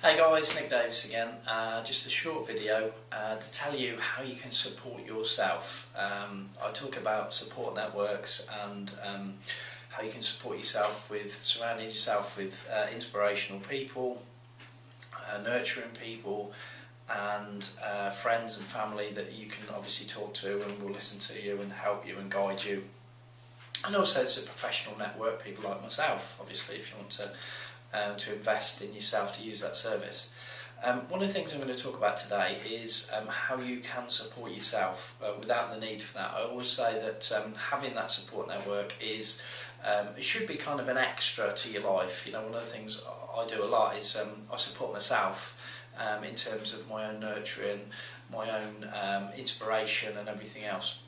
Hey guys, Nick Davies again. Just a short video to tell you how you can support yourself. I talk about support networks and how you can support yourself with surrounding yourself with inspirational people, nurturing people, and friends and family that you can obviously talk to and will listen to you and help you and guide you. And also it's a professional network, people like myself, obviously, if you want to invest in yourself to use that service. One of the things I'm going to talk about today is how you can support yourself without the need for that. I always say that having that support network is, it should be kind of an extra to your life. You know, one of the things I do a lot is I support myself in terms of my own nurturing, my own inspiration and everything else.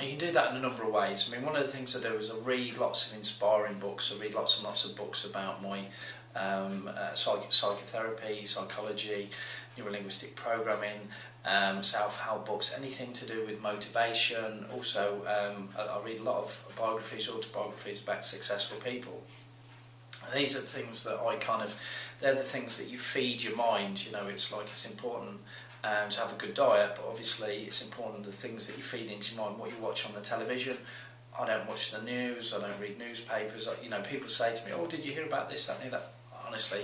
You can do that in a number of ways. I mean, one of the things I do is I read lots of inspiring books. I read lots and lots of books about my psychotherapy, psychology, neuro-linguistic programming, self-help books, anything to do with motivation. Also, I read a lot of biographies, autobiographies about successful people. And these are the things that they're the things that you feed your mind. You know, it's important to have a good diet, but obviously it's important the things that you feed into your mind, what you watch on the television. I don't watch the news, I don't read newspapers. You know, people say to me, oh, did you hear about this, that and that? Honestly,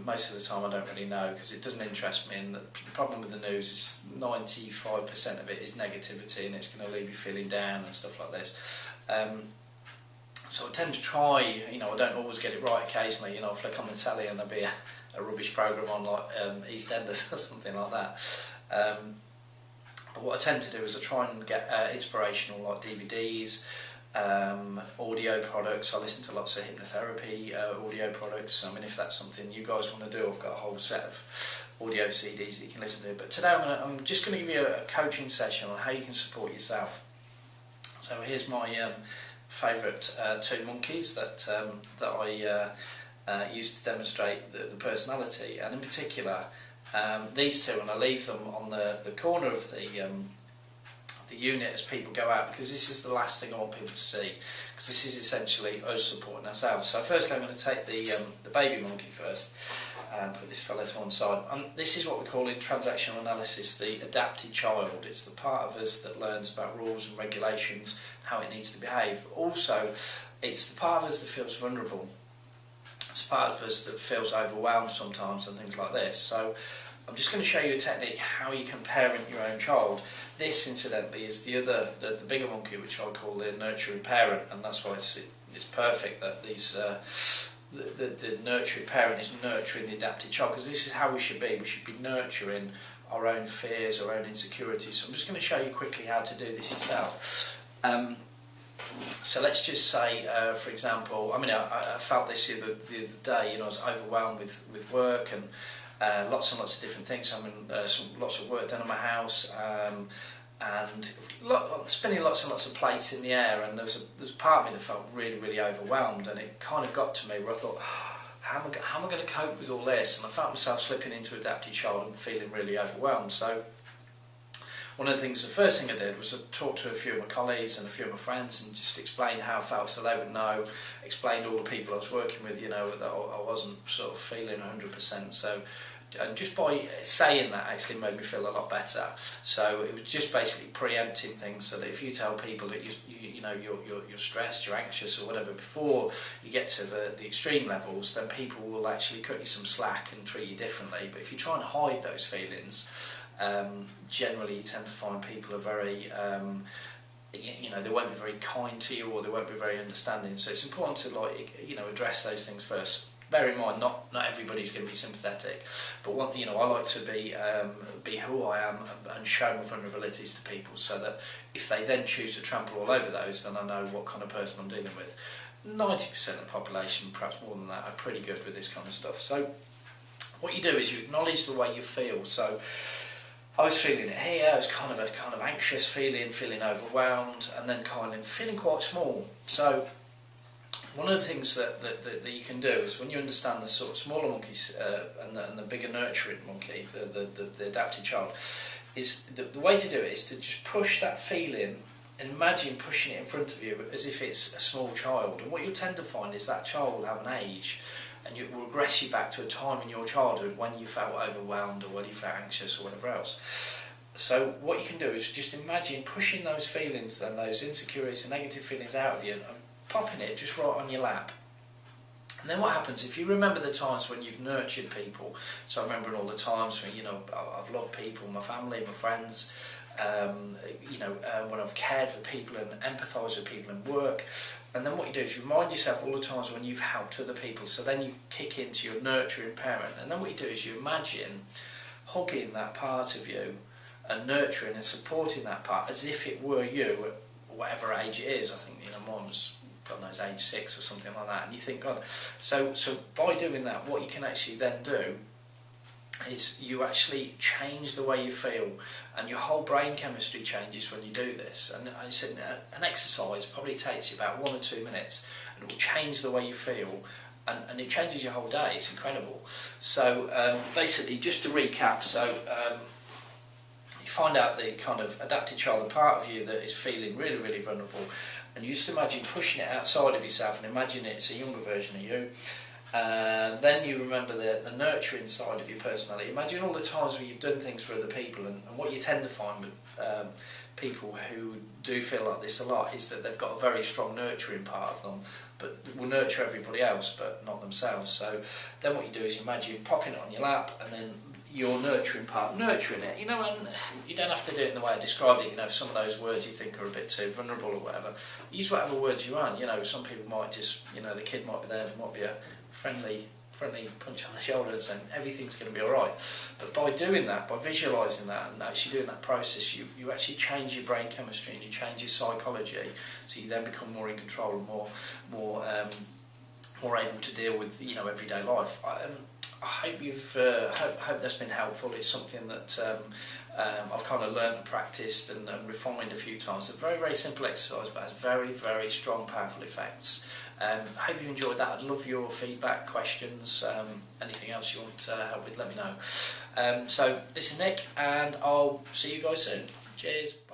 most of the time I don't really know, because it doesn't interest me, and the problem with the news is 95% of it is negativity, and it's going to leave you feeling down and stuff like this. So I tend to try, I don't always get it right occasionally, I flick on the telly and there'll be a rubbish programme on like EastEnders or something like that. But what I tend to do is I try and get inspirational like DVDs, audio products. I listen to lots of hypnotherapy audio products. I mean, if that's something you guys want to do, I've got a whole set of audio CDs that you can listen to. But today I'm just going to give you a coaching session on how you can support yourself. So here's my favourite two monkeys that I use to demonstrate the personality, and in particular these two, and I leave them on the corner of the unit as people go out, because this is the last thing I want people to see, because this is essentially us supporting ourselves. So firstly I'm going to take the baby monkey first and put this fella to one side. And this is what we call in transactional analysis the adapted child. It's the part of us that learns about rules and regulations, how it needs to behave. Also, it's the part of us that feels vulnerable. It's part of us that feels overwhelmed sometimes and things like this. So I'm just going to show you a technique how you can parent your own child. This, incidentally, is the bigger monkey, which I call the nurturing parent, and that's why it's perfect that the nurturing parent is nurturing the adapted child, because this is how we should be. We should be nurturing our own fears, our own insecurities. So I'm just going to show you quickly how to do this yourself. So let's just say, for example, I felt this the other day. I was overwhelmed with work and lots and lots of different things. Lots of work done on my house, and spinning lots and lots of plates in the air. And there's a part of me that felt really, really overwhelmed, and it kind of got to me where I thought, how am I going to cope with all this? And I found myself slipping into adapted child and feeling really overwhelmed. So one of the things, the first thing I did was I talked to a few of my colleagues and a few of my friends and just explained how I felt, so they would know, explained all the people I was working with, that I wasn't sort of feeling 100%. So, and just by saying that actually made me feel a lot better. So it was just basically preempting things, so that if you tell people that you're stressed, you're anxious or whatever before you get to the extreme levels, then people will actually cut you some slack and treat you differently. But if you try and hide those feelings, generally you tend to find people are very they won't be very kind to you, or they won't be very understanding. So it's important to address those things first. Bear in mind, not everybody's going to be sympathetic, but I like to be who I am and show my vulnerabilities to people, so that if they then choose to trample all over those, then I know what kind of person I'm dealing with. 90% of the population, perhaps more than that, are pretty good with this kind of stuff. So what you do is you acknowledge the way you feel. So I was feeling it here. I was kind of anxious feeling overwhelmed, and then kind of feeling quite small. So one of the things that you can do is, when you understand the sort of smaller monkeys and the bigger nurturing monkey, the adapted child, is the way to do it is to just push that feeling and imagine pushing it in front of you as if it's a small child. And what you'll tend to find is that child will have an age, and it will regress you back to a time in your childhood when you felt overwhelmed or when you felt anxious or whatever else. So what you can do is just imagine pushing those feelings, then those insecurities and negative feelings out of you, and popping it just right on your lap. And then what happens, if you remember the times when you've nurtured people, so I'm remembering all the times when, I've loved people, my family, my friends, when I've cared for people and empathised with people in work. And then what you do is you remind yourself all the times when you've helped other people, so then you kick into your nurturing parent. And then what you do is you imagine hugging that part of you and nurturing and supporting that part as if it were you at whatever age it is. I think, mine was, God knows, age 6 or something like that. And you think, God, so by doing that, what you can actually then do is you actually change the way you feel, and your whole brain chemistry changes when you do this. And I said an exercise probably takes you about 1 or 2 minutes, and it will change the way you feel, and it changes your whole day. It's incredible. So basically, just to recap, so you find out the kind of adapted child, the part of you that is feeling really, really vulnerable, and you just imagine pushing it outside of yourself and imagine it's a younger version of you. And then you remember the nurturing side of your personality. Imagine all the times where you've done things for other people, and what you tend to find with people who do feel like this a lot is that they've got a very strong nurturing part of them, but will nurture everybody else but not themselves. So then what you do is you imagine popping it on your lap, and then your nurturing part nurturing it, and you don't have to do it in the way I described it. If some of those words you think are a bit too vulnerable or whatever, use whatever words you want. Some people might just, the kid might be there, there might be a friendly punch on the shoulders, and everything's going to be alright. But by doing that, by visualising that and actually doing that process, you actually change your brain chemistry and you change your psychology, so you then become more in control and more able to deal with everyday life. I hope hope that's been helpful. It's something that I've kind of learned and practiced and refined a few times. It's a very, very simple exercise, but has very, very strong, powerful effects. I hope you've enjoyed that. I'd love your feedback, questions, anything else you want help with, let me know. So this is Nick, and I'll see you guys soon. Cheers.